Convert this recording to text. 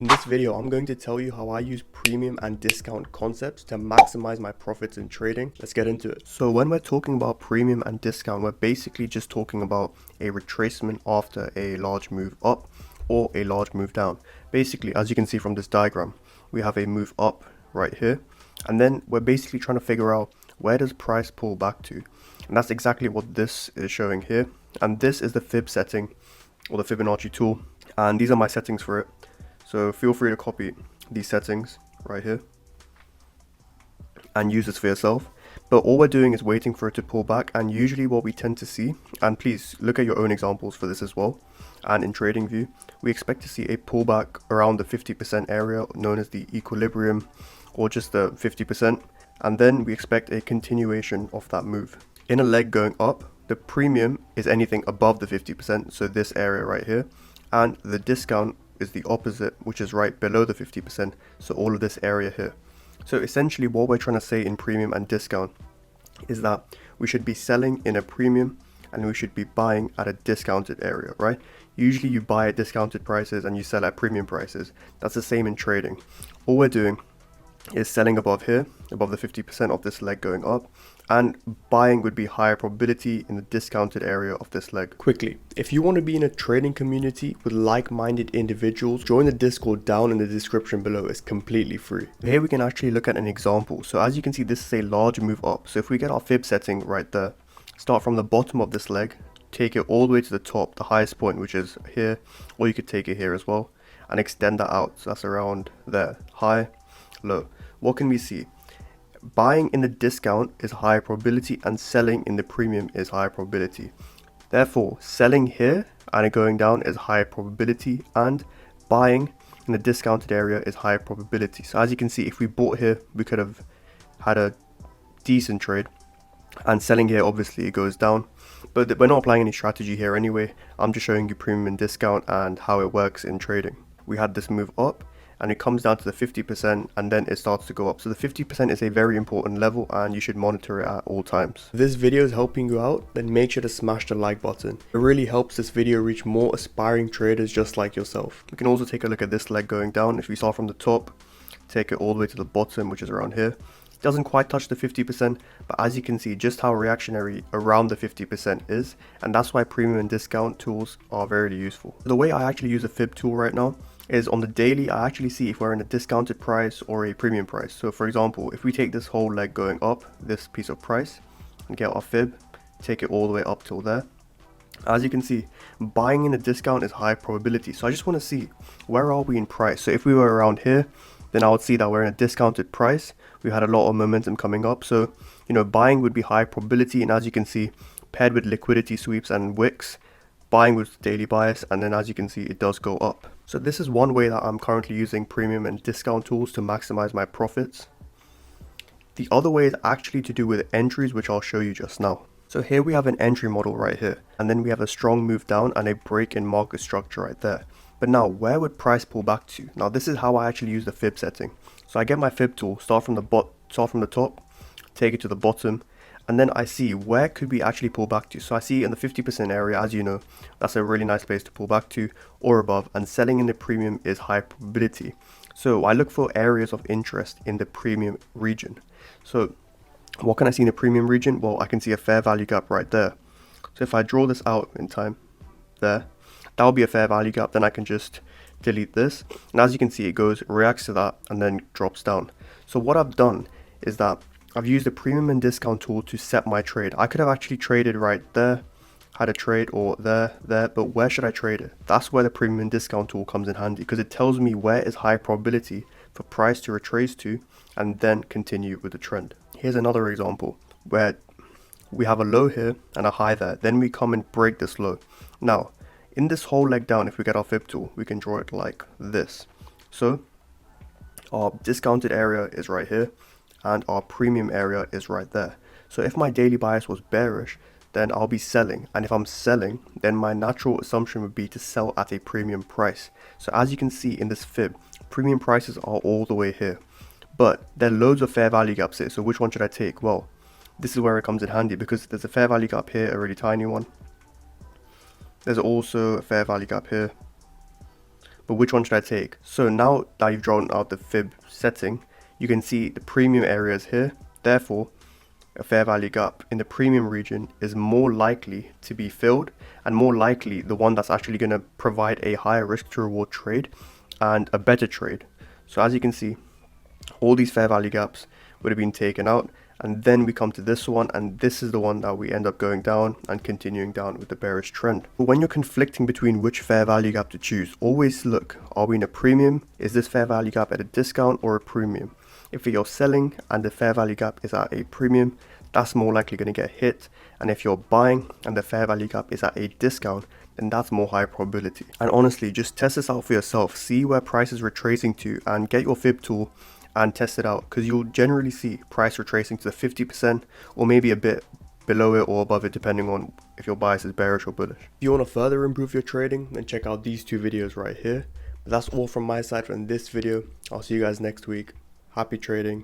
In this video, I'm going to tell you how I use premium and discount concepts to maximize my profits in trading. Let's get into it. So when we're talking about premium and discount, we're basically just talking about a retracement after a large move up or a large move down. Basically, as you can see from this diagram, we have a move up right here, and then we're basically trying to figure out where does price pull back to. And that's exactly what this is showing here. And this is the fib setting or the Fibonacci tool. And these are my settings for it. So feel free to copy these settings right here and use this for yourself. But all we're doing is waiting for it to pull back, and usually what we tend to see, and please look at your own examples for this as well, and in TradingView, we expect to see a pullback around the 50% area known as the equilibrium, or just the 50%, and then we expect a continuation of that move. In a leg going up, the premium is anything above the 50%, so this area right here, and the discount is the opposite, which is right below the 50%, so all of this area here. So essentially what we're trying to say in premium and discount is that we should be selling in a premium and we should be buying at a discounted area, right? Usually you buy at discounted prices and you sell at premium prices. That's the same in trading. All we're doing is selling above here, above the 50% of this leg going up, and buying would be higher probability in the discounted area of this leg. Quickly, if you want to be in a trading community with like-minded individuals, join the Discord down in the description below. It's completely free. Here we can actually look at an example. So as you can see, this is a large move up. So if we get our fib setting right there, start from the bottom of this leg, take it all the way to the top, the highest point, which is here, or you could take it here as well, and extend that out. So that's around there, high, low. What can we see? Buying in the discount is higher probability and selling in the premium is higher probability. Therefore, selling here and it going down is higher probability, and buying in the discounted area is higher probability. So as you can see, if we bought here, we could have had a decent trade, and selling here, obviously it goes down, but we're not applying any strategy here anyway. I'm just showing you premium and discount and how it works in trading. We had this move up, and it comes down to the 50%, and then it starts to go up. So the 50% is a very important level and you should monitor it at all times. If this video is helping you out, then make sure to smash the like button. It really helps this video reach more aspiring traders just like yourself. We can also take a look at this leg going down. If we start from the top, take it all the way to the bottom, which is around here. It doesn't quite touch the 50%, but as you can see just how reactionary around the 50% is, and that's why premium and discount tools are very useful. The way I actually use a fib tool right now is on the daily. I actually see if we're in a discounted price or a premium price. So for example, if we take this whole leg going up, this piece of price, and get our fib, take it all the way up till there, as you can see, buying in a discount is high probability. So I just want to see where are we in price. So if we were around here, then I would see that we're in a discounted price. We had a lot of momentum coming up, so buying would be high probability, and as you can see, paired with liquidity sweeps and wicks, buying with daily bias, and then as you can see, it does go up. So this is one way that I'm currently using premium and discount tools to maximize my profits. The other way is actually to do with entries, which I'll show you just now. So here we have an entry model right here, and then we have a strong move down and a break in market structure right there. But now, where would price pull back to? Now this is how I actually use the fib setting. So I get my fib tool, start from the top, take it to the bottom, and then I see where could we actually pull back to. So I see in the 50% area, as you know, that's a really nice place to pull back to or above, and selling in the premium is high probability. So I look for areas of interest in the premium region. So what can I see in the premium region? Well, I can see a fair value gap right there. So if I draw this out in time there, that will be a fair value gap. Then I can just delete this, and as you can see, it goes, reacts to that, and then drops down. So what I've done is that I've used the premium and discount tool to set my trade. I could have actually traded right there, had a trade, or there, but where should I trade it? That's where the premium and discount tool comes in handy, because it tells me where is high probability for price to retrace to and then continue with the trend. Here's another example where we have a low here and a high there, then we come and break this low. Now in this whole leg down, if we get our fib tool, we can draw it like this. So our discounted area is right here and our premium area is right there. So if my daily bias was bearish, then I'll be selling, and if I'm selling, then my natural assumption would be to sell at a premium price. So as you can see in this fib, premium prices are all the way here, but there are loads of fair value gaps here. So which one should I take? Well, this is where it comes in handy, because there's a fair value gap here, a really tiny one. There's also a fair value gap here, but which one should I take? So now that you've drawn out the fib setting, you can see the premium areas here. Therefore, a fair value gap in the premium region is more likely to be filled, and more likely the one that's actually going to provide a higher risk to reward trade and a better trade. So as you can see, all these fair value gaps would have been taken out, and then we come to this one, and this is the one that we end up going down and continuing down with the bearish trend. But when you're conflicting between which fair value gap to choose, always look, are we in a premium? Is this fair value gap at a discount or a premium? If you're selling and the fair value gap is at a premium, that's more likely going to get hit, and if you're buying and the fair value gap is at a discount, then that's more high probability. And honestly, just test this out for yourself, see where price is retracing to, and get your fib tool and test it out, because you'll generally see price retracing to the 50% or maybe a bit below it or above it, depending on if your bias is bearish or bullish. If you want to further improve your trading, then check out these two videos right here. But that's all from my side from this video. I'll see you guys next week. Happy trading.